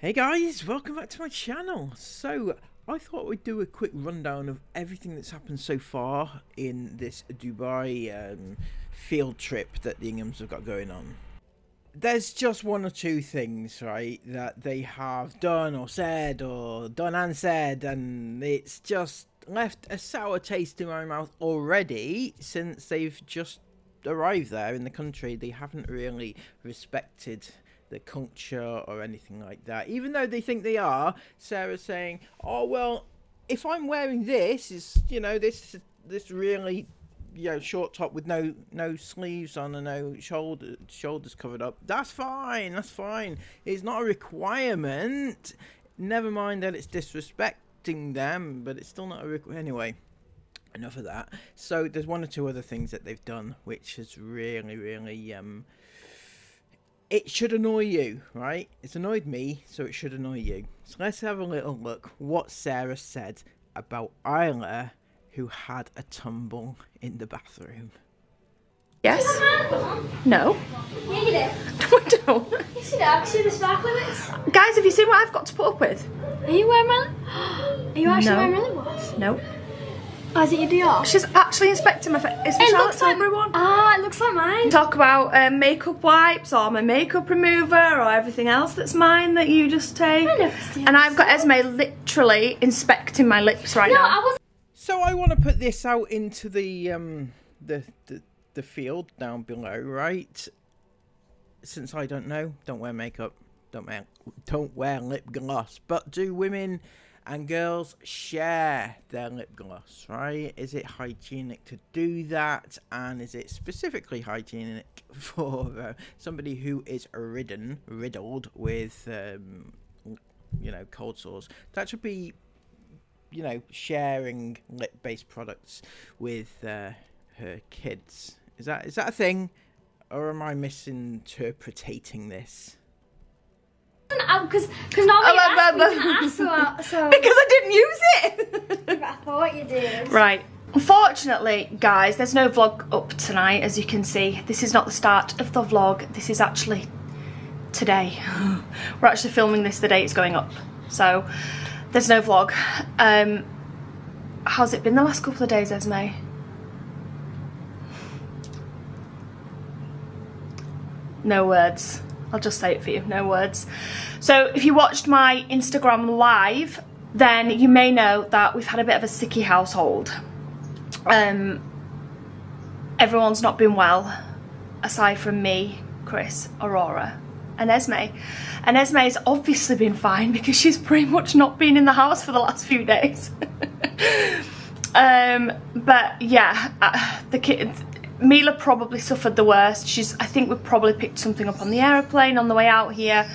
Hey guys, welcome back to my channel. So I thought we'd do a quick rundown of everything that's happened so far in this Dubai field trip that the Inghams have got going on. There's just one or two things, right, that they have done or said, or done and said, and it's just left a sour taste in my mouth already since they've just arrived there in the country. They haven't really respected the culture or anything like that, even though they think they are. Sarah's saying, oh well, if I'm wearing this, is this really short top with no sleeves on and no shoulders covered up, that's fine, it's not a requirement. Never mind that it's disrespecting them, but it's still not a requirement. Anyway, enough of that. So there's one or two other things that they've done which has really it should annoy you, right? It's annoyed me, so it should annoy you. So let's have a little look what Sarah said about Isla, who had a tumble in the bathroom. Yes? No? Yeah, you did. I don't. You see that? See the sparkly bits? Guys, have you seen what I've got to put up with? Are you wearing Are you actually wearing really was? No. Oh, is it your Dior? She's actually inspecting my face. It's my Charlotte Tilbury one. Ah, it looks like mine. Talk about makeup wipes or my makeup remover or everything else that's mine that you just take. I never see and I've got Esme literally inspecting my lips right now. I was. So I want to put this out into the field down below, right? Since I don't know, don't wear makeup, don't wear lip gloss. But do women and girls share their lip gloss, right? Is it hygienic to do that? And is it specifically hygienic for somebody who is riddled with cold sores? That should be sharing lip-based products with her kids. Is that a thing, or am I misinterpreting this? Because nobody asked me to ask, so. Because I didn't use it! But I thought you did. Right. Unfortunately, guys, there's no vlog up tonight, as you can see. This is not the start of the vlog. This is actually today. We're actually filming this the day it's going up. So, there's no vlog. How's it been the last couple of days, Esme? No words. I'll just say it for you, no words. So if you watched my Instagram live, then you may know that we've had a bit of a sicky household. Everyone's not been well, aside from me, Chris, Aurora, and Esme. And Esme's obviously been fine because she's pretty much not been in the house for the last few days. But yeah, the kids, Mila probably suffered the worst. I think we probably picked something up on the aeroplane on the way out here.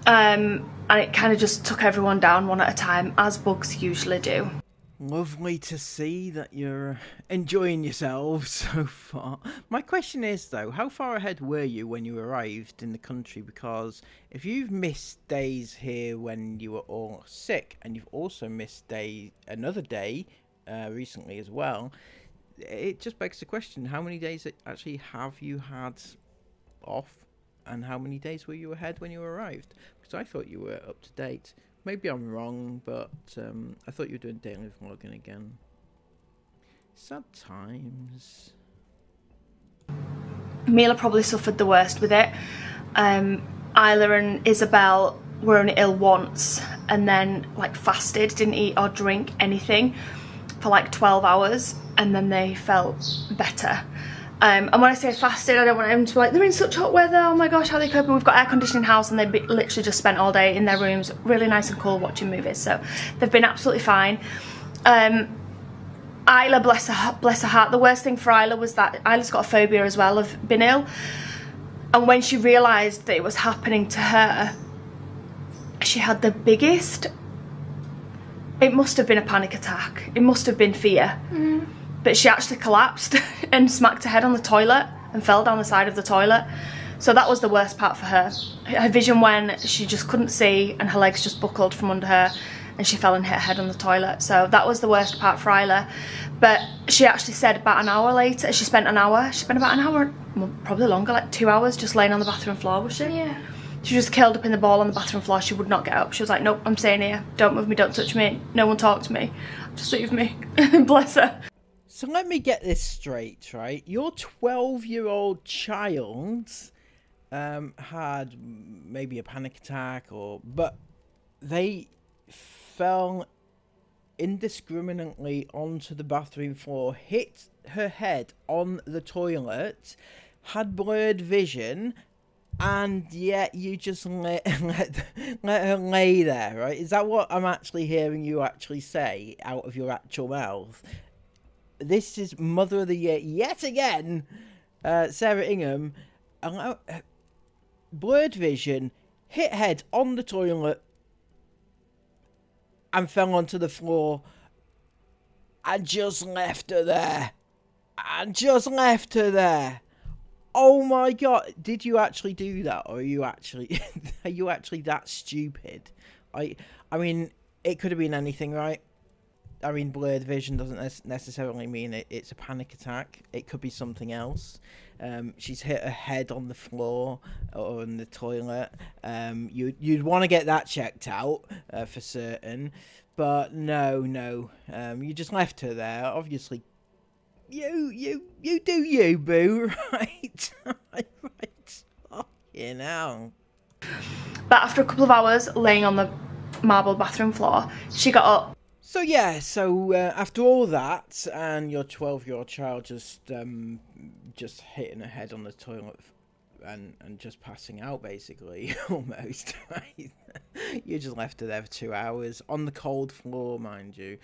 And it kind of just took everyone down one at a time, as bugs usually do. Lovely to see that you're enjoying yourselves so far. My question is though, how far ahead were you when you arrived in the country? Because if you've missed days here when you were all sick, and you've also missed another day recently as well, it just begs the question, how many days actually have you had off, and how many days were you ahead when you arrived? Because I thought you were up to date. Maybe I'm wrong, but I thought you were doing daily vlogging again. Sad times. Mila probably suffered the worst with it. Isla and Isabel were only ill once, and then like fasted, didn't eat or drink anything for like 12 hours, and then they felt better. And when I say fasted, I don't want them to be like, they're in such hot weather, oh my gosh, how are they coping? We've got air conditioning house, and they literally just spent all day in their rooms, really nice and cool, watching movies, so they've been absolutely fine. Isla, bless her heart, the worst thing for Isla was that Isla's got a phobia as well of being ill, and when she realised that it was happening to her, she had the biggest, it must have been a panic attack, it must have been fear. But she actually collapsed and smacked her head on the toilet and fell down the side of the toilet. So that was the worst part for her. Her vision when she just couldn't see, and her legs just buckled from under her, and she fell and hit her head on the toilet. So that was the worst part for Isla. But she actually said about an hour later, she spent about an hour, probably longer, like 2 hours just laying on the bathroom floor, was she? Yeah. She was curled up in the ball on the bathroom floor. She would not get up. She was like, nope, I'm staying here. Don't move me, don't touch me. No one talk to me. Just leave me. Bless her. So let me get this straight, right? Your 12-year-old child had maybe a panic attack, but they fell indiscriminately onto the bathroom floor, hit her head on the toilet, had blurred vision, and yet you just let her lay there, right? Is that what I'm actually hearing you actually say out of your actual mouth? This is Mother of the Year yet again, Sarah Ingham. Blurred vision, hit head on the toilet, and fell onto the floor, and just left her there. Oh my god, did you actually do that, or are you actually that stupid? I mean, it could have been anything, right? I mean, blurred vision doesn't necessarily mean it's a panic attack. It could be something else. She's hit her head on the floor or in the toilet. You'd want to get that checked out for certain. But no. You just left her there. Obviously, you do you, boo, right? Right. Fucking hell. But after a couple of hours laying on the marble bathroom floor, she got up. So yeah, after all that, and your 12-year-old child just hitting her head on the toilet and just passing out, basically, almost, right? You just left her there for 2 hours on the cold floor, mind you,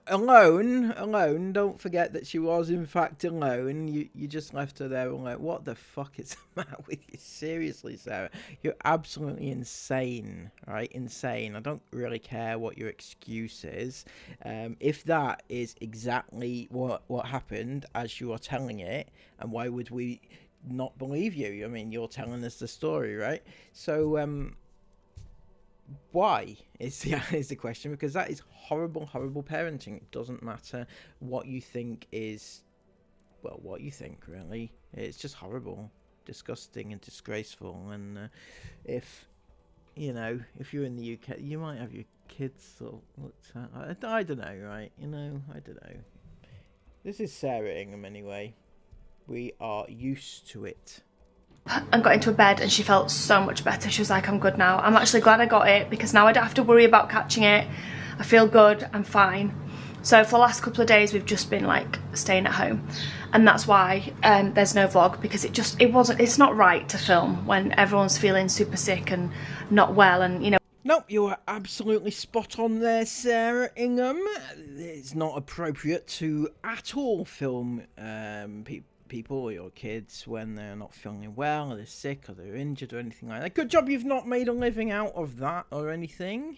alone. Don't forget that she was in fact alone. You just left her there. Like, what the fuck is the matter with you? Seriously, Sarah, you're absolutely insane, right? Insane. I don't really care what your excuse is. If that is exactly what happened as you are telling it, and why would we not believe you? I mean, you're telling us the story, right? So why is the question, because that is horrible parenting. It doesn't matter what you think is, well, what you think, really. It's just horrible, disgusting and disgraceful. And if you're in the UK, you might have your kids sort of looked at. I don't know, right? I don't know. This is Sarah Ingham anyway. We are used to it. And got into a bed, and she felt so much better. She was like, I'm good now. I'm actually glad I got it, because now I don't have to worry about catching it. I feel good, I'm fine. So for the last couple of days we've just been like staying at home, and that's why there's no vlog, because it's not right to film when everyone's feeling super sick and not well, and Nope, you are absolutely spot on there, Sarah Ingham. It's not appropriate to at all film people or your kids when they're not feeling well, or they're sick, or they're injured, or anything like that. Good job you've not made a living out of that or anything.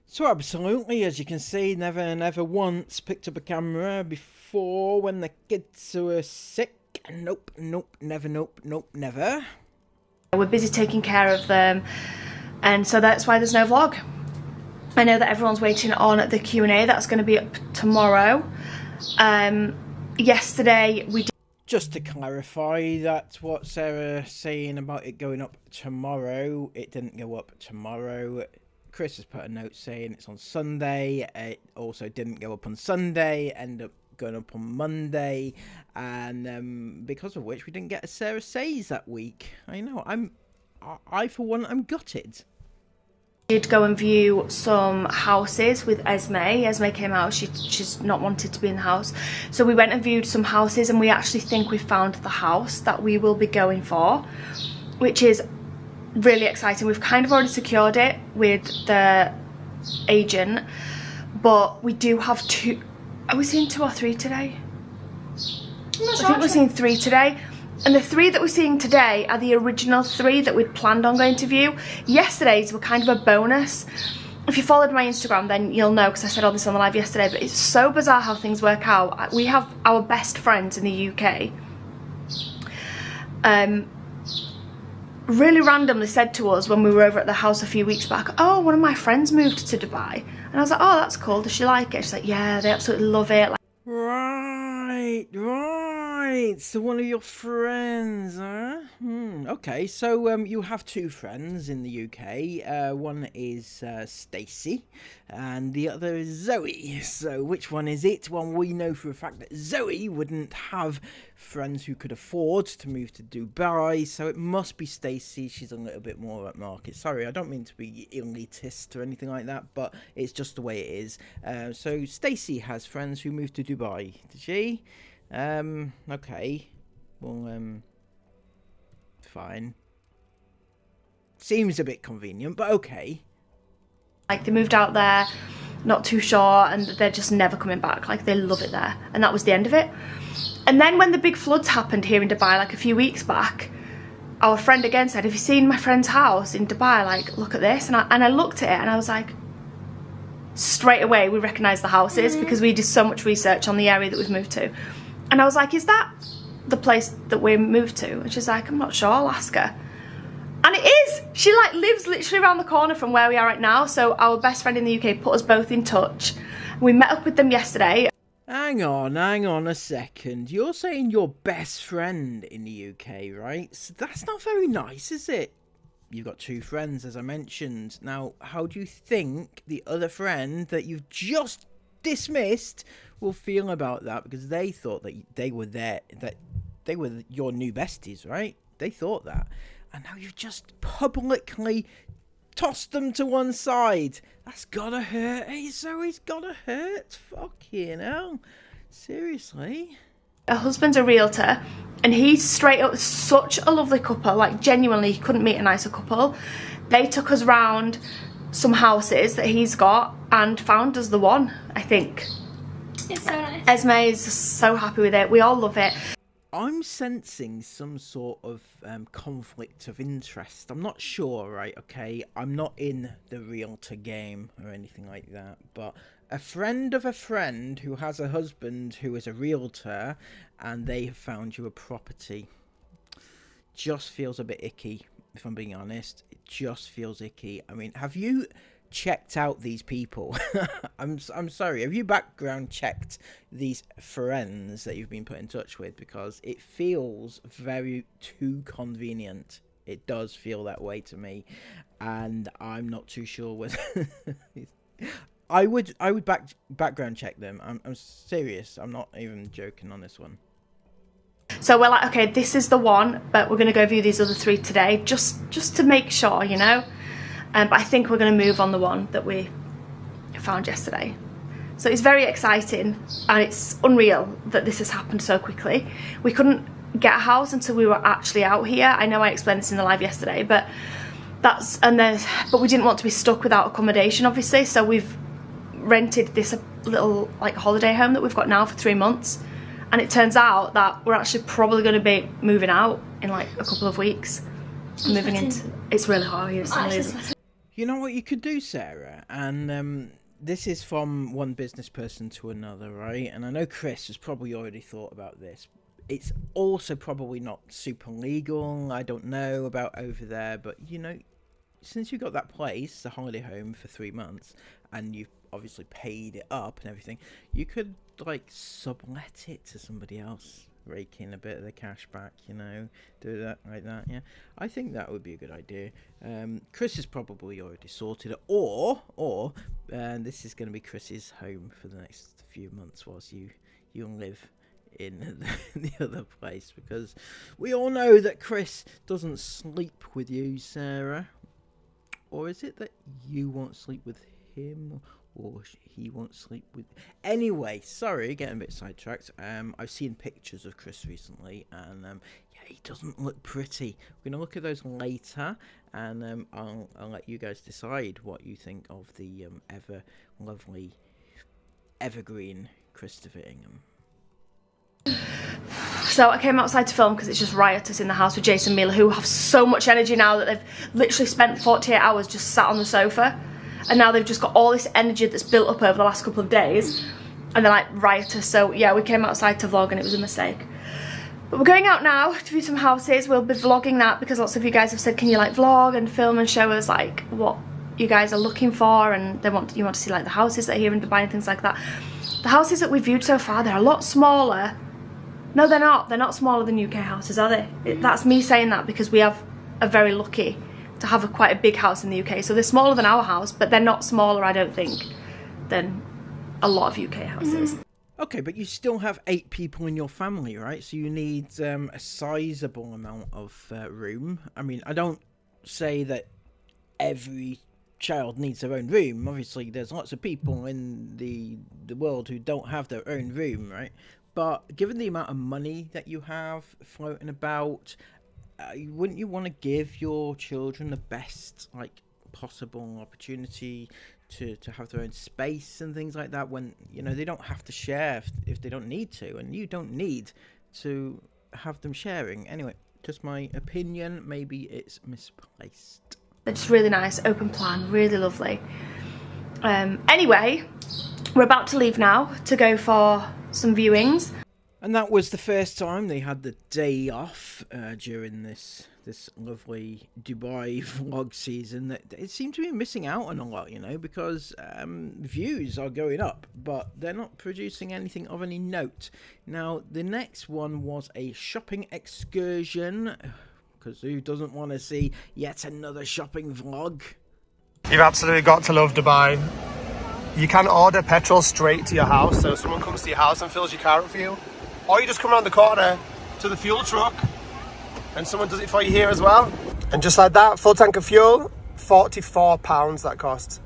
So absolutely, as you can see, never once picked up a camera before when the kids were sick. Nope, never. We're busy taking care of them, and so that's why there's no vlog. I know that everyone's waiting on the Q&A. That's going to be up tomorrow. Yesterday we did. Just to clarify, that's what Sarah's saying about it going up tomorrow. It didn't go up tomorrow. Chris has put a note saying it's on Sunday. It also didn't go up on Sunday, ended up going up on Monday, and because of which we didn't get a Sarah Says that week. I know, I for one, I'm gutted. Did go and view some houses with Esme. Esme came out, she's not wanted to be in the house. So we went and viewed some houses, and we actually think we found the house that we will be going for, which is really exciting. We've kind of already secured it with the agent, but we do have 2. Are we seeing 2 or 3 today? I think we're seeing 3 today. And the 3 that we're seeing today are the original 3 that we'd planned on going to view. Yesterday's were kind of a bonus. If you followed my Instagram, then you'll know, because I said all this on the live yesterday, but it's so bizarre how things work out. We have our best friends in the UK. Really randomly said to us when we were over at the house a few weeks back, oh, one of my friends moved to Dubai. And I was like, oh, that's cool. Does she like it? She's like, yeah, they absolutely love it. Like, Right. So one of your friends, huh? Okay, so you have 2 friends in the UK. One is Stacey, and the other is Zoe. So which one is it? Well, we know for a fact that Zoe wouldn't have friends who could afford to move to Dubai, so it must be Stacey. She's a little bit more at market. Sorry, I don't mean to be elitist or anything like that, but it's just the way it is. So Stacey has friends who moved to Dubai. Did she? Okay. Well, fine. Seems a bit convenient, but okay. Like, they moved out there, not too sure, and they're just never coming back. Like, they love it there. And that was the end of it. And then when the big floods happened here in Dubai, like a few weeks back, our friend again said, have you seen my friend's house in Dubai? Like, look at this. And I looked at it and I was like, straight away we recognised the houses because we did so much research on the area that we've moved to. And I was like, is that the place that we moved to? And she's like, I'm not sure, I'll ask her. And it is! She like lives literally around the corner from where we are right now. So our best friend in the UK put us both in touch. We met up with them yesterday. Hang on a second. You're saying your best friend in the UK, right? So that's not very nice, is it? You've got 2 friends, as I mentioned. Now, how do you think the other friend that you've just dismissed will feel about that? Because they thought that they were there, that they were your new besties, right? They thought that. And now you've just publicly tossed them to one side. That's gotta hurt. Hey, Zoe's gotta hurt. Fucking hell. Seriously. Her husband's a realtor, and he's straight up such a lovely couple. Like, genuinely, you couldn't meet a nicer couple. They took us round some houses that he's got and found us the one, I think. It's so nice. Esme is so happy with it. We all love it. I'm sensing some sort of conflict of interest. I'm not sure, right? Okay, I'm not in the realtor game or anything like that, but a friend of a friend who has a husband who is a realtor and they have found you a property just feels a bit icky, if I'm being honest. It just feels icky. I mean, have you checked out these people? I'm sorry, have you background checked these friends that you've been put in touch with? Because it feels very too convenient. It does feel that way to me, and I'm not too sure whether I would background check them. I'm serious. I'm not even joking on this one. So we're like, okay, this is the one, but we're going to go view these other 3 today, just to make sure, you know. But I think we're going to move on the one that we found yesterday. So it's very exciting, and it's unreal that this has happened so quickly. We couldn't get a house until we were actually out here. I know I explained this in the live yesterday, but but we didn't want to be stuck without accommodation, obviously. So we've rented this little like holiday home that we've got now for 3 months, and it turns out that we're actually probably going to be moving out in like a couple of weeks. Moving into, it's really hard here. You know what you could do, Sarah? And this is from one business person to another, right? And I know Chris has probably already thought about this. It's also probably not super legal. I don't know about over there, but you know, since you got that place, the holiday home, for 3 months, and you've obviously paid it up and everything, you could like sublet it to somebody else, rake in a bit of the cash back, you know, do that like that. Yeah, I think that would be a good idea. Chris has probably already sorted it, or this is going to be Chris's home for the next few months whilst you live in the other place, because we all know that Chris doesn't sleep with you, Sarah. Or is it that you won't sleep with him, or he won't sleep with... Anyway, sorry, getting a bit sidetracked. I've seen pictures of Chris recently, and yeah, he doesn't look pretty. We're going to look at those later, and I'll let you guys decide what you think of the ever lovely, evergreen Christopher Ingham. So I came outside to film because it's just riotous in the house with Jason and Mila, who have so much energy now that they've literally spent 48 hours just sat on the sofa, and now they've just got all this energy that's built up over the last couple of days, and they're like riotous. So yeah, we came outside to vlog and it was a mistake. But we're going out now to view some houses. We'll be vlogging that because lots of you guys have said, can you like vlog and film and show us like what you guys are looking for, and you want to see like the houses that are here in Dubai and things like that. The houses that we've viewed so far, they're a lot smaller. No, they're not. They're not smaller than UK houses, are they? That's me saying that because we are very lucky to have quite a big house in the UK. So they're smaller than our house, but they're not smaller, I don't think, than a lot of UK houses. Okay, but you still have 8 people in your family, right? So you need a sizable amount of room. I mean, I don't say that every child needs their own room. Obviously, there's lots of people in the world who don't have their own room, right? But given the amount of money that you have floating about, wouldn't you want to give your children the best like possible opportunity to have their own space and things like that, when you know they don't have to share if they don't need to, and you don't need to have them sharing? Anyway, just my opinion. Maybe it's misplaced. They're just really nice, open plan, really lovely. Anyway, we're about to leave now to go for some viewings. And that was the first time they had the day off during this lovely Dubai vlog season. That it seemed to be missing out on a lot, you know, because views are going up, but they're not producing anything of any note. Now, the next one was a shopping excursion, because who doesn't want to see yet another shopping vlog? You've absolutely got to love Dubai. You can order petrol straight to your house, so someone comes to your house and fills your car up for you. Or you just come around the corner to the fuel truck and someone does it for you here as well. And just like that, full tank of fuel, £44 that costs.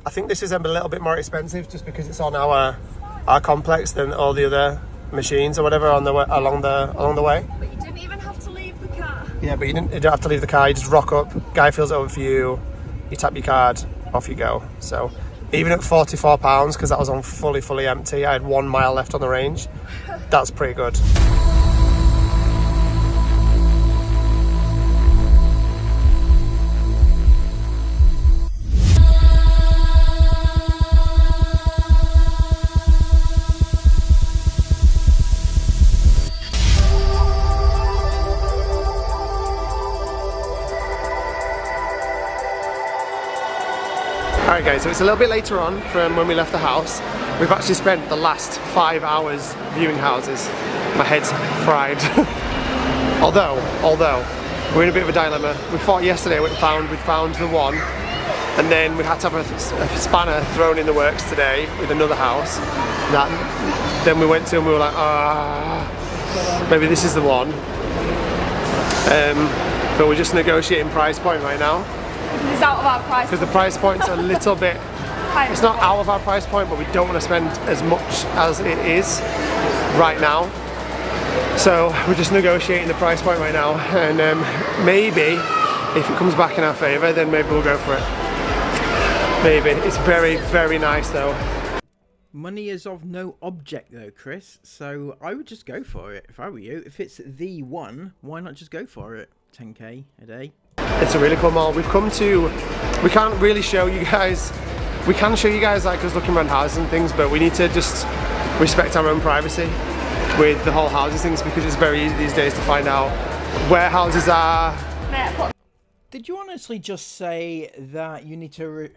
I think this is a little bit more expensive just because it's on our complex than all the other machines or whatever on the way, along the way. But you didn't even have to leave the car. Yeah, but you don't have to leave the car. You just rock up, guy fills it over for you, you tap your card, off you go. So even at £44, because that was on fully empty, I had 1 mile left on the range. That's pretty good. Alright guys, so it's a little bit later on from when we left the house. We've actually spent the last 5 hours viewing houses. My head's fried. although we're in a bit of a dilemma. We thought yesterday we'd found the one, and then we had to have a spanner thrown in the works today with another house. Then we went to and we were like, maybe this is the one. But we're just negotiating price point right now. It's out of our price. Because the price point's a little bit, it's not out of our price point, but we don't want to spend as much as it is right now. So we're just negotiating the price point right now, and maybe if it comes back in our favour, then maybe we'll go for it. Maybe. It's very nice though. Money is of no object though, Chris, so I would just go for it if I were you. If it's the one, why not just go for it? 10k a day. It's a really cool mall. We've come to, we can't really show you guys, we can show you guys like us looking around houses and things, but we need to just respect our own privacy. with the whole houses things, because it's very easy these days to find out where houses are. Did you honestly just say that you need to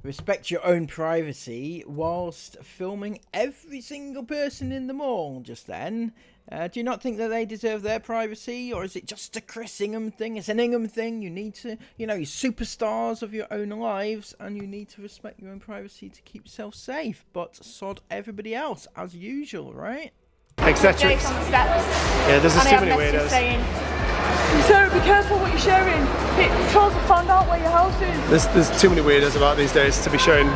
respect your own privacy whilst filming every single person in the mall just then? Do you not think that they deserve their privacy, or is it just a Chris Ingham thing? It's an Ingham thing. You need to, you know, you're superstars of your own lives, and you need to respect your own privacy to keep yourself safe. But sod everybody else, as usual, right? Etc. Yeah, there's just too many weirdos. So be careful what you're showing. Trolls will find out where your house is. There's too many weirdos about these days to be showing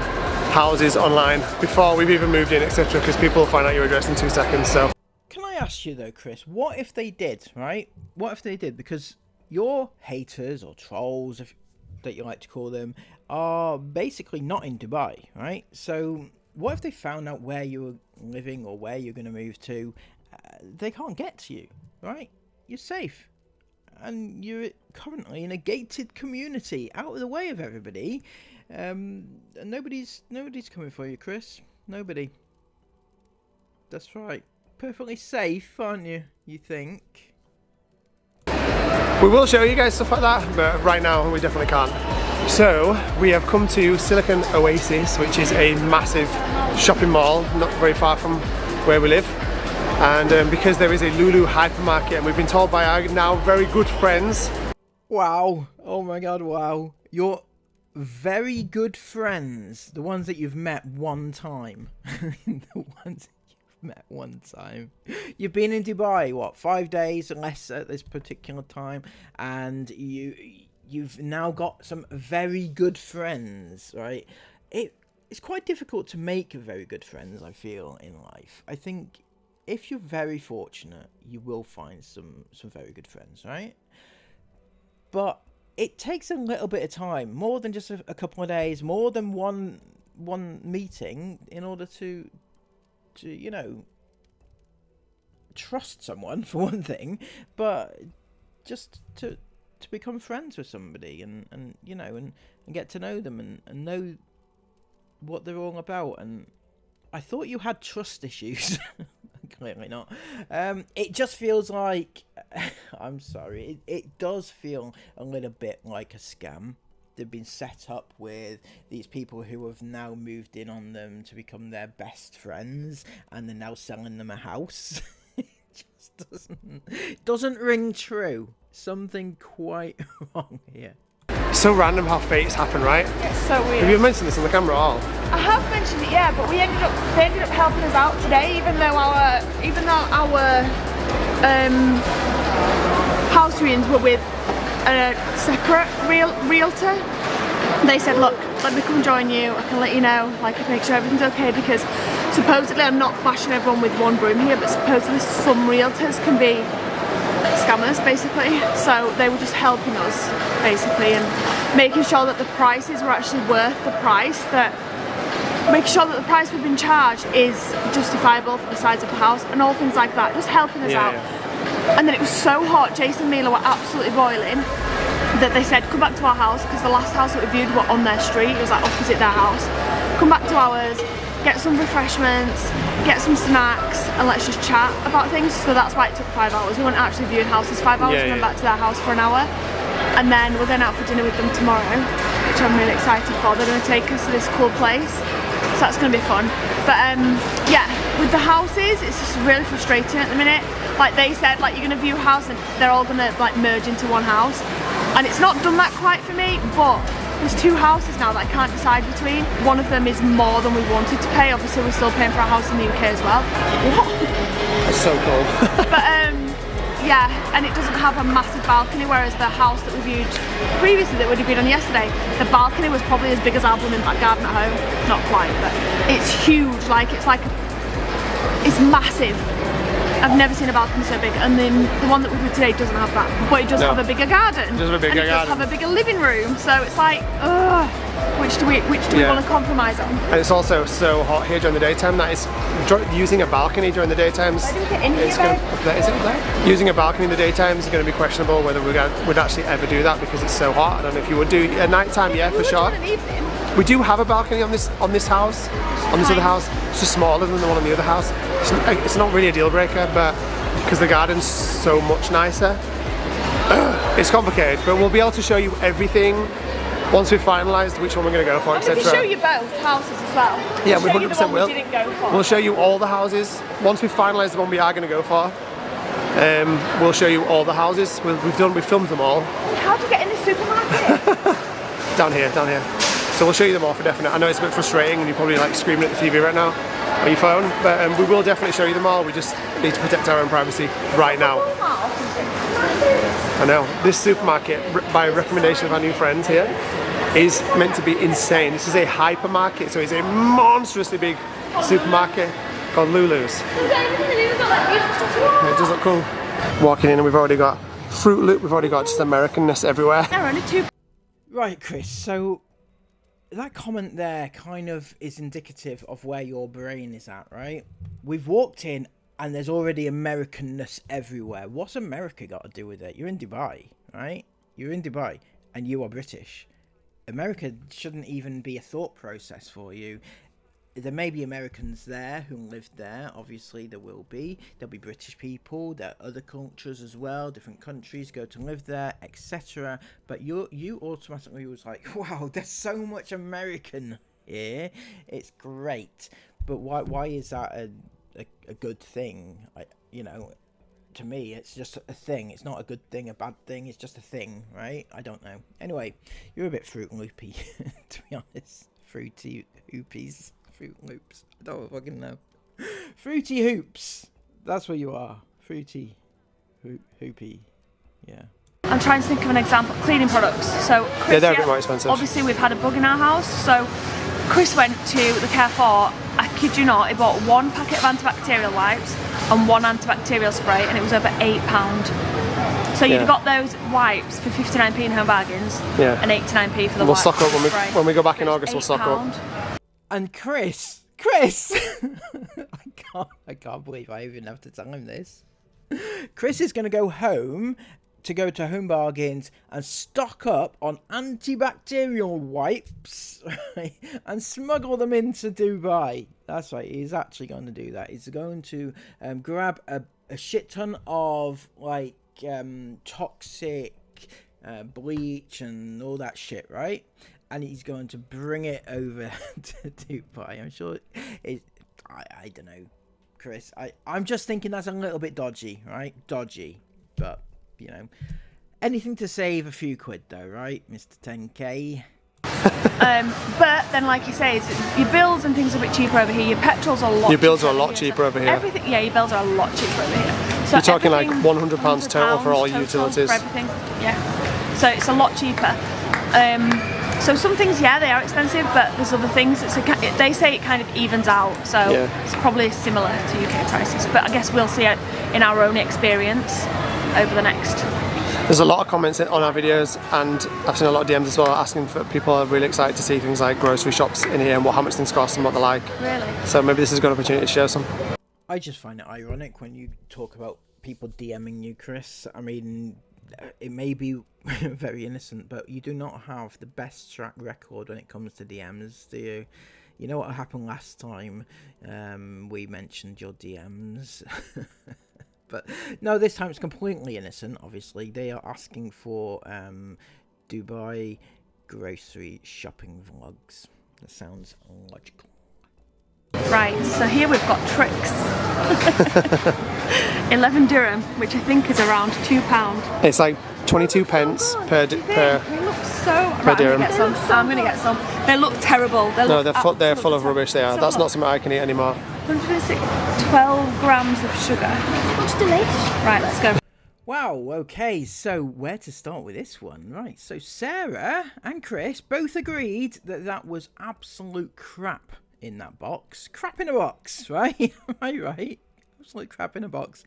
houses online before we've even moved in, etc. Because people will find out your address in 2 seconds. So. Can I ask you though, Chris, what if they did, right? What if they did? Because your haters or trolls, that you like to call them, are basically not in Dubai, right? So what if they found out where you were living or where you're going to move to? They can't get to you, right? You're safe. And you're currently in a gated community, out of the way of everybody. And nobody's coming for you, Chris. Nobody. That's right. Perfectly safe, aren't you? You think? We will show you guys stuff like that, but right now we definitely can't. So we have come to Silicon Oasis, which is a massive shopping mall, not very far from where we live. And because there is a Lulu hypermarket, and we've been told by our now very good friends. Wow! Oh my God! Wow! Your very good friends, the ones that you've met one time, the ones. Met one time. You've been in Dubai, what, 5 days, less at this particular time, and you've now got some very good friends, right? It's quite difficult to make very good friends, I feel, in life. I think if you're very fortunate, you will find some very good friends, right? But it takes a little bit of time, more than just a couple of days, more than one meeting, in order to you know, trust someone for one thing, but just to become friends with somebody and you know, and get to know them and know what they're all about. And I thought you had trust issues. Clearly not. It just feels like, I'm sorry, it does feel a little bit like a scam. They've been set up with these people who have now moved in on them to become their best friends, and they're now selling them a house. It just doesn't ring true. Something quite wrong here. So random how fates happen, right? It's so weird. Have you mentioned this on the camera at all? I have mentioned it, yeah, but they ended up helping us out today, even though our house viewings were with a separate realtor. They said, look, let me come join you, I can let you know, like, make sure everything's okay, because supposedly, I'm not bashing everyone with one broom here, but supposedly some realtors can be scammers, basically. So they were just helping us, basically, and making sure that the prices were actually worth the price, making sure that the price we've been charged is justifiable for the size of the house, and all things like that, just helping us out. Yeah. And then it was so hot, Jason and Mila were absolutely boiling, that they said, come back to our house, because the last house that we viewed were on their street, it was like opposite their house. Come back to ours, get some refreshments, get some snacks, and let's just chat about things. So that's why it took 5 hours. We weren't actually viewing houses 5 hours, we went back to their house for an hour. And then we're going out for dinner with them tomorrow, which I'm really excited for. They're going to take us to this cool place, so that's going to be fun. But yeah, with the houses, it's just really frustrating at the minute. Like they said, like, you're going to view a house and they're all going to like merge into one house. And it's not done that quite for me, but there's 2 houses now that I can't decide between. One of them is more than we wanted to pay. Obviously, we're still paying for a house in the UK as well. That's so cool. But yeah, and it doesn't have a massive balcony, whereas the house that we viewed previously, that we'd been on yesterday, the balcony was probably as big as our blooming back garden at home. Not quite, but it's huge. Like, it's massive. I've never seen a balcony so big, and then the one that we did today doesn't have that, but it does have a bigger garden. It does have a bigger garden. It does have a bigger living room, so it's like, ugh, which do we want to compromise on? And it's also so hot here during the daytime that it's using a balcony during the daytimes. I didn't get in here, is it there? Using a balcony in the daytimes is going to be questionable whether we would actually ever do that, because it's so hot. I don't know if you would do at night time, yeah, for sure. We do have a balcony on this house, on this other house. It's just smaller than the one on the other house. It's not really a deal breaker, but because the garden's so much nicer, it's complicated. But we'll be able to show you everything once we've finalised which one we're going to go for, etc. We'll show you both houses as well. Yeah, we'll we 100% will. Didn't go for. We'll show you all the houses once we've finalised the one we are going to go for. We'll show you all the houses. We've filmed them all. How do you get in the supermarket? down here. So we'll show you them all for definite. I know it's a bit frustrating and you're probably like screaming at the TV right now on your phone, but we will definitely show you them all. We just need to protect our own privacy right now. I know. This supermarket, by recommendation of our new friends here, is meant to be insane. This is a hypermarket, so it's a monstrously big supermarket called Lulu's. It does look cool. Walking in and we've already got Fruit Loop, we've already got just Americanness everywhere. There are only two. Right, Chris, so that comment there kind of is indicative of where your brain is at, right? We've walked in and there's already Americanness everywhere. What's America got to do with it? You're in Dubai, right? You're in Dubai and you are British. America shouldn't even be a thought process for you. There may be Americans there who lived there. Obviously, there will be. There'll be British people. There are other cultures as well. Different countries go to live there, etc. But you automatically was like, wow, there's so much American here. It's great. But why is that a good thing? To me, it's just a thing. It's not a good thing, a bad thing. It's just a thing, right? I don't know. Anyway, you're a bit Fruit Loopy, to be honest. Fruity Hoopies. Fruit Loops. I don't fucking know. Fruity Hoops. That's what you are. Fruity Hoopy. Yeah. I'm trying to think of an example. Cleaning products. So Chris, yeah, they're a bit more expensive. Obviously, we've had a bug in our house. So Chris went to the Carrefour. I kid you not, he bought one packet of antibacterial wipes and one antibacterial spray, and it was over £8. So you've got those wipes for 59p in Home Bargains, and 89p for the we'll wipes. stock up when we go back in August. We'll stock up. And Chris, I can't believe I even have to tell him this. Chris is going to go home to Home Bargains and stock up on antibacterial wipes, right, and smuggle them into Dubai. That's right, he's actually going to do that. He's going to grab a shit ton of like toxic bleach and all that shit, right? And he's going to bring it over to Dubai. I'm sure I don't know, Chris. I'm just thinking that's a little bit dodgy, right? Dodgy, but you know, anything to save a few quid though, right, Mr. 10k? But then, like you say, your bills and things are a bit cheaper over here. Your petrol's a lot. Your bills are a lot cheaper over here. Everything, yeah, your bills are a lot cheaper over here. So you're talking like £100 total for all utilities. For everything, yeah. So it's a lot cheaper. So some things, yeah, they are expensive, but there's other things. They say it kind of evens out, so it's probably similar to UK prices. But I guess we'll see it in our own experience over the next. There's a lot of comments on our videos, and I've seen a lot of DMs as well asking for people are really excited to see things like grocery shops in here and how much things cost and what they're like. Really? So maybe this is a good opportunity to show some. I just find it ironic when you talk about people DMing you, Chris. I mean, it may be very innocent, but you do not have the best track record when it comes to DMs, do you? You know what happened last time we mentioned your DMs? But no, this time it's completely innocent, obviously. They are asking for Dubai grocery shopping vlogs. That sounds logical. Right, so here we've got tricks. 11 dirham, which I think is around £2. It's like 22 pence per They look so... dirham. I'm going to get some. They look terrible. They're full of rubbish, they are. That's not something I can eat anymore. 12 grams of sugar. Looks delicious. Right, let's go. Wow, okay, so where to start with this one? Right, so Sarah and Chris both agreed that was absolute crap in that box. Crap in a box, right? Am I right? Absolute crap in a box.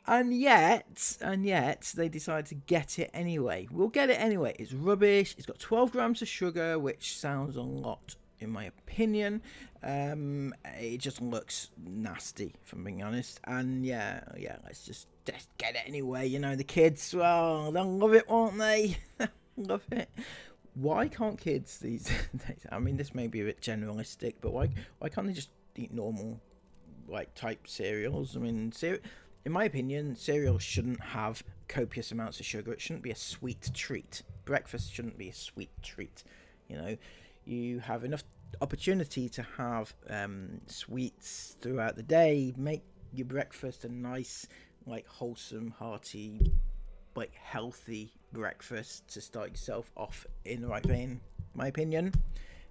And yet, they decided to get it anyway. We'll get it anyway. It's rubbish. It's got 12 grams of sugar, which sounds a lot, in my opinion. It just looks nasty, if I'm being honest. And yeah, let's just get it anyway. You know, the kids, well, they'll love it, won't they? Love it. Why can't kids these days? I mean, this may be a bit generalistic, but why can't they just eat normal like type cereals. I mean, in my opinion, cereals shouldn't have copious amounts of sugar. It shouldn't be a sweet treat. Breakfast shouldn't be a sweet treat. You know, you have enough opportunity to have sweets throughout the day. Make your breakfast a nice, like, wholesome, hearty, like, healthy breakfast to start yourself off in the right vein. My opinion.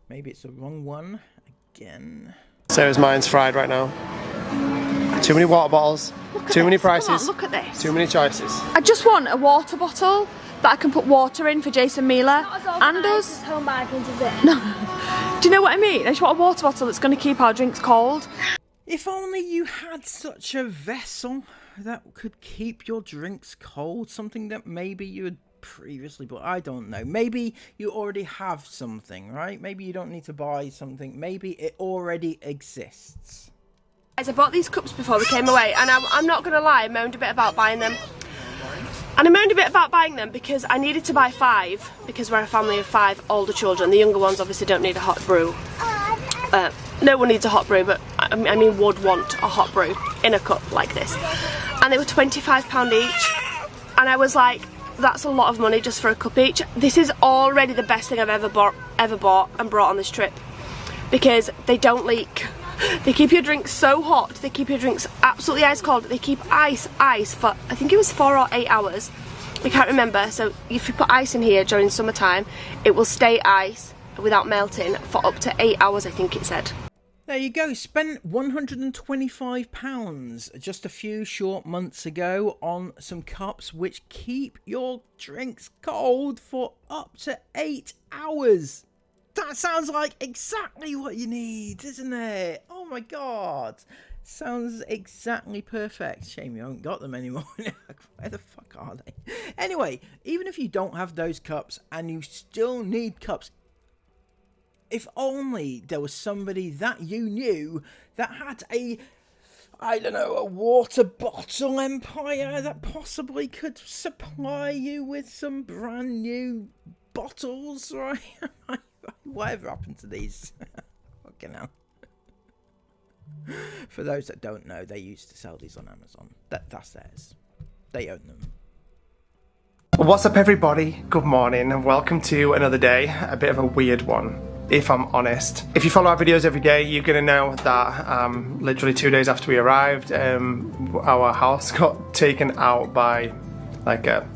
Maybe it's the wrong one again. Sarah's mind's fried right now. Too many water bottles, too many prices. Come on, look at this. Too many choices. I just want a water bottle that I can put water in for Jason Miller and us. Home bargains, is it? No. Do you know what I mean? I just want a water bottle that's going to keep our drinks cold. If only you had such a vessel that could keep your drinks cold. Something that maybe you had previously bought. I don't know. Maybe you already have something, right? Maybe you don't need to buy something. Maybe it already exists. I bought these cups before we came away, and I'm not going to lie, I moaned a bit about buying them. And I moaned a bit about buying them because I needed to buy 5, because we're a family of 5 older children. The younger ones obviously don't need a hot brew. No one needs a hot brew, but I mean would want a hot brew in a cup like this. And they were £25 each. And I was like, that's a lot of money just for a cup each. This is already the best thing I've ever bought and brought on this trip, because they don't leak. They keep your drinks so hot, they keep your drinks absolutely ice cold. They keep ice for, I think it was 4 or 8 hours. I can't remember. So if you put ice in here during summertime, it will stay ice without melting for up to 8 hours, I think it said. There you go. Spent £125 just a few short months ago on some cups which keep your drinks cold for up to 8 hours. That sounds like exactly what you need, isn't it? Oh my god. Sounds exactly perfect. Shame you haven't got them anymore. Where the fuck are they? Anyway, even if you don't have those cups and you still need cups, if only there was somebody that you knew that had a water bottle empire that possibly could supply you with some brand new bottles, right? Whatever happened to these? Fucking hell. For those that don't know, they used to sell these on Amazon. That's theirs. They own them. What's up, everybody? Good morning and welcome to another day. A bit of a weird one, if I'm honest. If you follow our videos every day, you're gonna know that literally 2 days after we arrived, our house got taken out by like a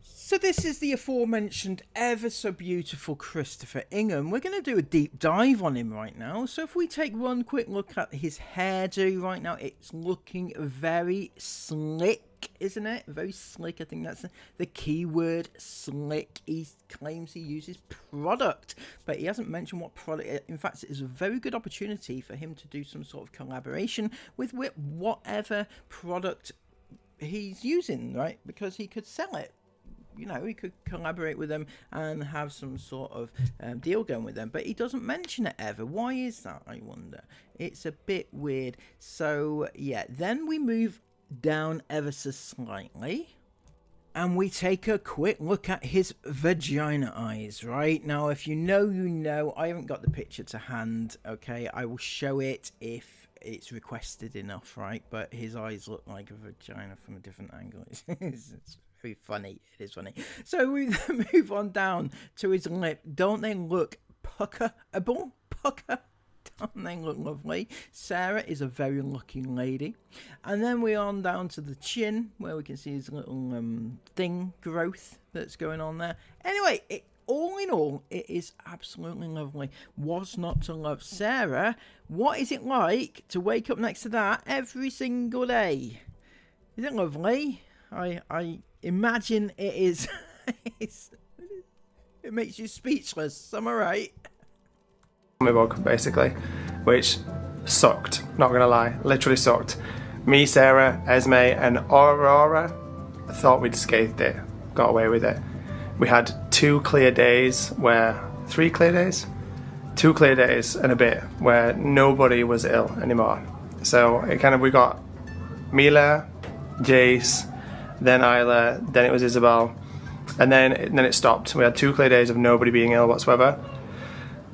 So this is the aforementioned ever so beautiful Christopher Ingham. We're going to do a deep dive on him right now. So if we take one quick look at his hairdo right now, it's looking very slick, isn't it? Very slick. I think that's the key word, slick. He claims he uses product, but he hasn't mentioned what product. In fact, it is a very good opportunity for him to do some sort of collaboration with whatever product he's using, right? Because he could sell it. You know, he could collaborate with them and have some sort of deal going with them. But he doesn't mention it ever. Why is that, I wonder? It's a bit weird. So, yeah. Then we move down ever so slightly. And we take a quick look at his vagina eyes, right? Now, if you know, you know. I haven't got the picture to hand, okay? I will show it if it's requested enough, right? But his eyes look like a vagina from a different angle. It's funny. It is funny. So we move on down to his lip. Don't they look puckerable? Don't they look lovely? Sarah is a very looking lady. And then we're on down to the chin, where we can see his little thing growth that's going on there. Anyway, all in all, it is absolutely lovely. What's not to love? Sarah, what is it like to wake up next to that every single day? Is it lovely? I imagine it is. It makes you speechless. Am I right? my bug, basically, which sucked, not gonna lie, literally sucked. Me, Sarah, Esme and Aurora thought we'd scathed it, got away with it. We had 2 clear days where, 3 clear days? 2 clear days and a bit where nobody was ill anymore. So it kind of, we got Mila, Jace, then Isla, then it was Isabel, and then it stopped. We had 2 clear days of nobody being ill whatsoever.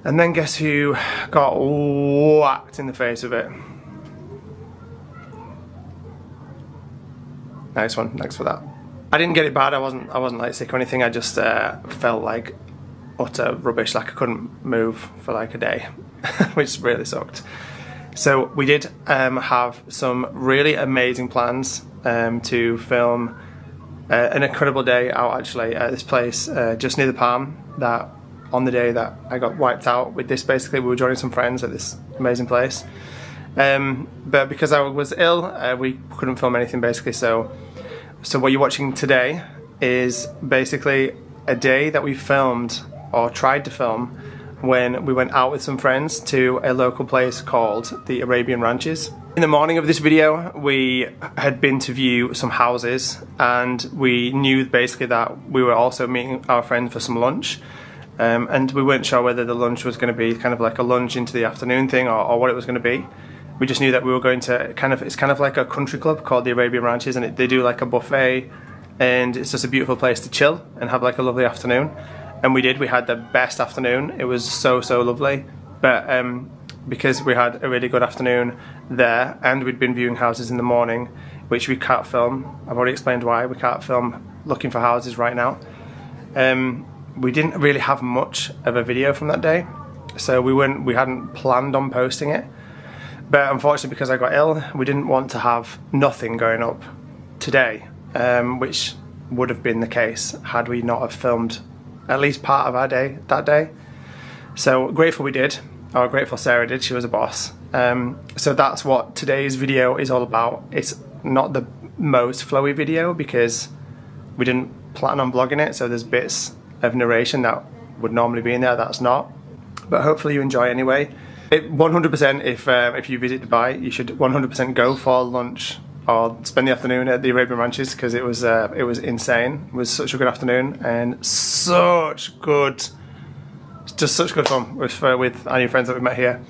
And then guess who got whacked in the face with it? Nice one. Thanks for that. I didn't get it bad. I wasn't like sick or anything. I just felt like utter rubbish. Like I couldn't move for like a day, which really sucked. So we did have some really amazing plans to film an incredible day out actually at this place just near the Palm. That on the day that I got wiped out with this, basically we were joining some friends at this amazing place. But because I was ill, we couldn't film anything basically. So what you're watching today is basically a day that we filmed or tried to film when we went out with some friends to a local place called the Arabian Ranches. In the morning of this video, we had been to view some houses, and we knew basically that we were also meeting our friends for some lunch. And we weren't sure whether the lunch was going to be kind of like a lunch into the afternoon thing or what it was going to be. We just knew that we were going to it's kind of like a country club called the Arabian Ranches, and they do like a buffet, and it's just a beautiful place to chill and have like a lovely afternoon. And we had the best afternoon. It was so lovely. But because we had a really good afternoon there, and we'd been viewing houses in the morning, which we can't film. I've already explained why we can't film looking for houses right now. We didn't really have much of a video from that day, so we hadn't planned on posting it. But unfortunately, because I got ill, we didn't want to have nothing going up today, which would have been the case had we not have filmed at least part of our day that day. So grateful we did, or grateful Sarah did, she was a boss. So that's what today's video is all about. It's not the most flowy video because we didn't plan on vlogging it, so there's bits of narration that would normally be in there that's not. But hopefully you enjoy anyway. 100% if you visit Dubai, you should 100% go for lunch or spend the afternoon at the Arabian Ranches, because it was insane. It was such a good afternoon and just such good fun with our new friends that we met here,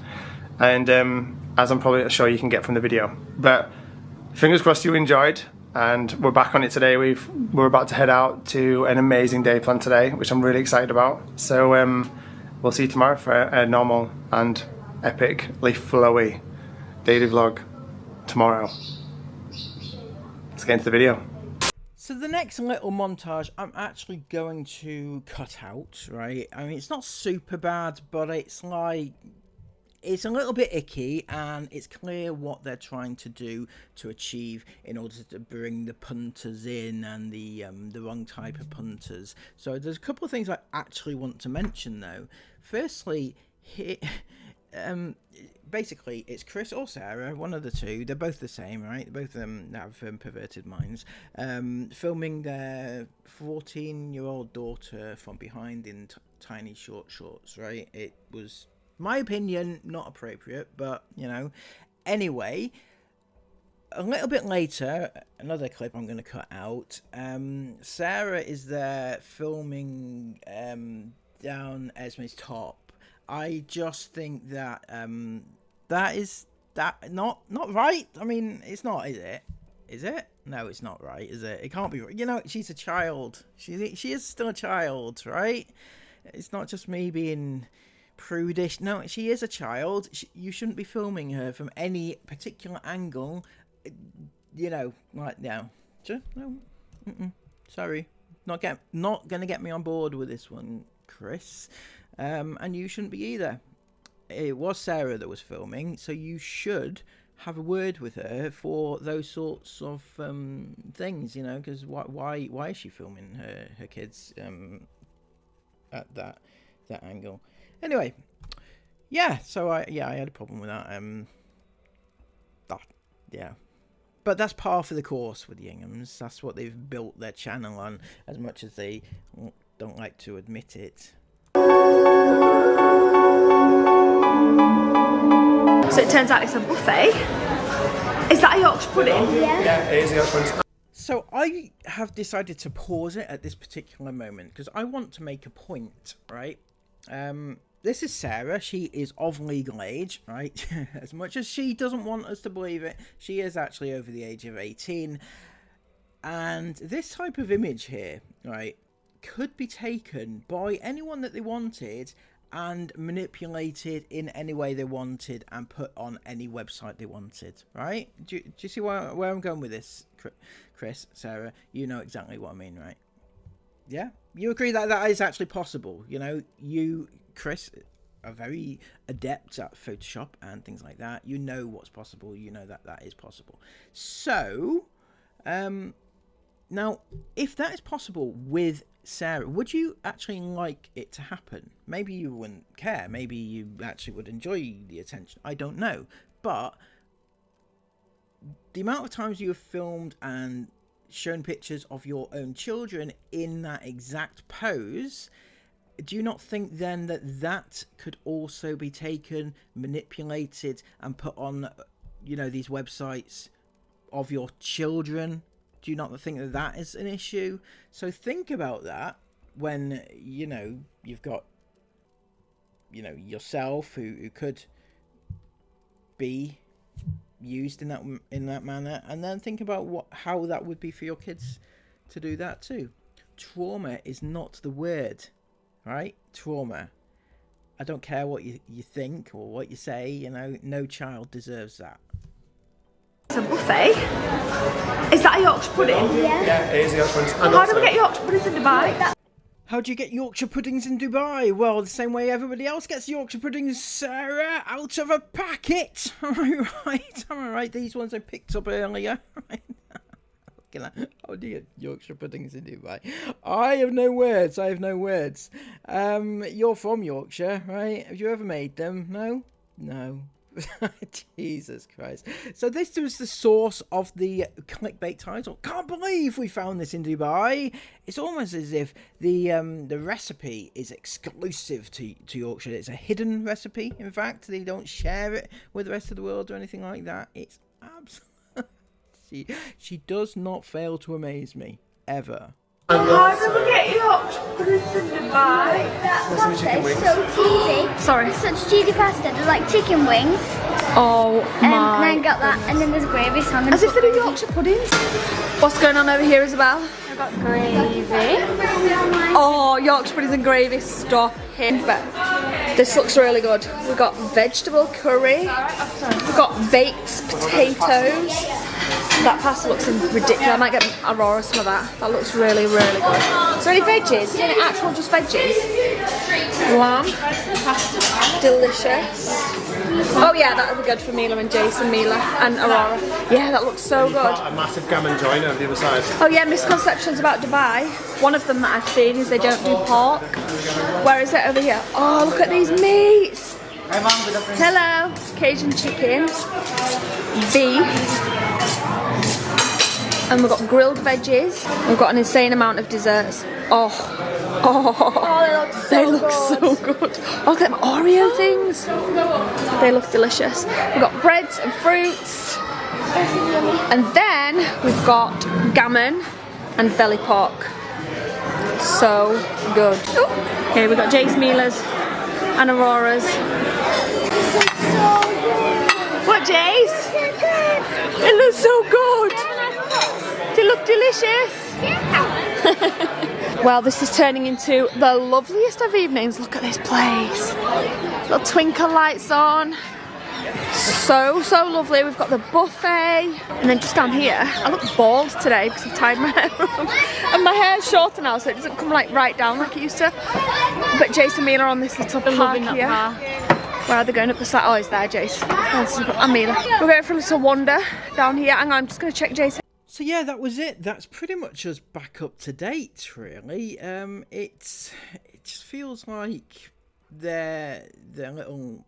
and as I'm probably sure you can get from the video. But fingers crossed you enjoyed, and we're back on it today. We're about to head out to an amazing day planned today, which I'm really excited about. So we'll see you tomorrow for a normal and epically flowy daily vlog tomorrow. Let's get into the video. So the next little montage I'm actually going to cut out, right? I mean, it's not super bad, but it's like, it's a little bit icky, and it's clear what they're trying to do to achieve in order to bring the punters in, and the wrong type of punters. So there's a couple of things I actually want to mention though. Firstly, basically it's Chris or Sarah, one of the two. They're both the same, right? Both of them have perverted minds, filming their 14-year-old daughter from behind in tiny short shorts, right? It was, my opinion, not appropriate, but you know. Anyway, a little bit later, another clip I'm going to cut out, Sarah is there filming down Esme's top. I just think that that not right. I mean, it's not, is it? Is it? No, it's not right, is it? It can't be. You know, she's a child. She is still a child, right? It's not just me being prudish. No, she is a child. You shouldn't be filming her from any particular angle. You know, like now. No, sorry, not gonna get me on board with this one, Chris. And you shouldn't be either. It was Sarah that was filming, so you should have a word with her for those sorts of things, you know, because why is she filming her kids at that angle? Anyway, yeah, so I had a problem with that. Yeah, but that's par for the course with the Inghams. That's what they've built their channel on, as much as they don't like to admit it. So it turns out it's a buffet. Is that a Yorkshire pudding? Yeah, it is a Yorkshire pudding. So I have decided to pause it at this particular moment because I want to make a point, right? This is Sarah. She is of legal age, right? As much as she doesn't want us to believe it, she is actually over the age of 18. And this type of image here, right, could be taken by anyone that they wanted and manipulated in any way they wanted and put on any website they wanted, right? Do you see where I'm going with this, Chris, Sarah? You know exactly what I mean, right? Yeah? You agree that that is actually possible? You know, you, Chris, are very adept at Photoshop and things like that. You know what's possible. You know that that is possible. So, now, if that is possible with Sarah, would you actually like it to happen? Maybe you wouldn't care. Maybe you actually would enjoy the attention. I don't know. But the amount of times you have filmed and shown pictures of your own children in that exact pose, do you not think then that that could also be taken, manipulated, and put on, you know, these websites of your children? Do you not think that that is an issue? So think about that when, you know, you've got, you know, yourself who could be used in that manner, and then think about how that would be for your kids to do that too. Trauma is not the word, right? Trauma. I don't care what you think or what you say, you know, no child deserves that. It's a buffet. Is that a Yorkshire pudding? Yeah, it is a Yorkshire pudding. How do we get Yorkshire puddings in Dubai? How do you get Yorkshire puddings in Dubai? Well, the same way everybody else gets Yorkshire puddings, Sarah, out of a packet. Am I right? Am I right? These ones I picked up earlier. How do you get Yorkshire puddings in Dubai? I have no words. I have no words. You're from Yorkshire, right? Have you ever made them? No? No. Jesus Christ. So this was the source of the clickbait title. Can't believe we found this in Dubai. It's almost as if the recipe is exclusive to Yorkshire. It's a hidden recipe. In fact, they don't share it with the rest of the world or anything like that. It's absolutely... She does not fail to amaze me, ever. How do we get Yorkshire puddings in Dubai? Pasta's so cheesy. Sorry. It's such cheesy pasta. There's like chicken wings. Oh my. And then got that, and then there's gravy. So I'm gonna As if they do Yorkshire puddings. What's going on over here, Isabel? I've got gravy. Oh, Yorkshire puddings and gravy. Stop it. But this looks really good. We've got vegetable curry. We've got baked potatoes. That pasta looks ridiculous. I might get Aurora some of that. That looks really, really good. Is there any veggies? Is there any actual just veggies? Lamb. Delicious. Oh yeah, that would be good for Mila and Jason, Mila and Aurora. Yeah, that looks so You've good. got a massive gammon joint over the other side. Oh yeah, misconceptions about Dubai. One of them that I've seen is they don't do pork. Where is it over here? Oh, look at these meats. Hello. Cajun chicken. Beef. And we've got grilled veggies. We've got an insane amount of desserts. Oh, they look so good. Oh, look at them Oreo things. They look delicious. We've got breads and fruits. And then we've got gammon and belly pork. So good. Ooh. Here we've got Jace, Mila's and Aurora's. What, Jace? It looks so good. They look delicious. Yeah. Well, this is turning into the loveliest of evenings. Look at this place. Little twinkle lights on. So lovely. We've got the buffet. And then just down here, I look bald today because I've tied my hair up. And my hair's shorter now, so it doesn't come like right down like it used to. But Jason and Mila are on this little park here. Where are they going up the side? Oh, it's there, Jace. And Mila. We're going for a little wander down here. Hang on, I'm just going to check Jason. So yeah, that was it. That's pretty much us back up to date, really. It just feels like their little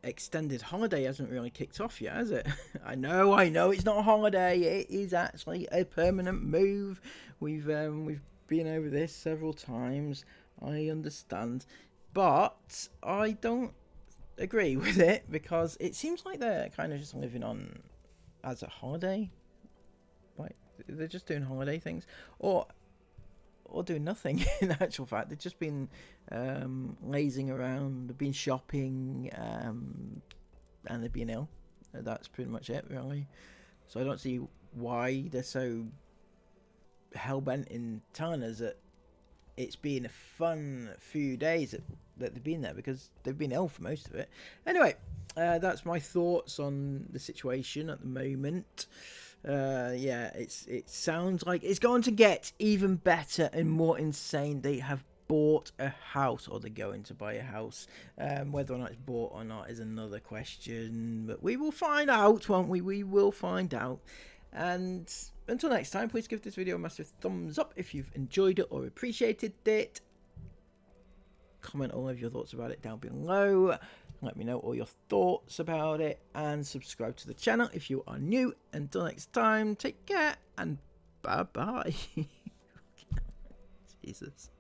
extended holiday hasn't really kicked off yet, has it? I know, it's not a holiday. It is actually a permanent move. We've been over this several times. I understand, but I don't agree with it because it seems like they're kind of just living on as a holiday. Like they're just doing holiday things, or doing nothing. In actual fact, they've just been lazing around. They've been shopping, and they've been ill. That's pretty much it, really. So I don't see why they're so hell bent in telling us that it's been a fun few days that they've been there, because they've been ill for most of it. Anyway, that's my thoughts on the situation at the moment. Yeah, it sounds like it's going to get even better and more insane. They have bought a house, or they're going to buy a house. Whether or not it's bought or not is another question, but we will find out, won't we? We will find out. And until next time, please give this video a massive thumbs up if you've enjoyed it or appreciated it. Comment all of your thoughts about it down below. Let me know all your thoughts about it, and subscribe to the channel if you are new. Until next time, take care and bye bye. Jesus.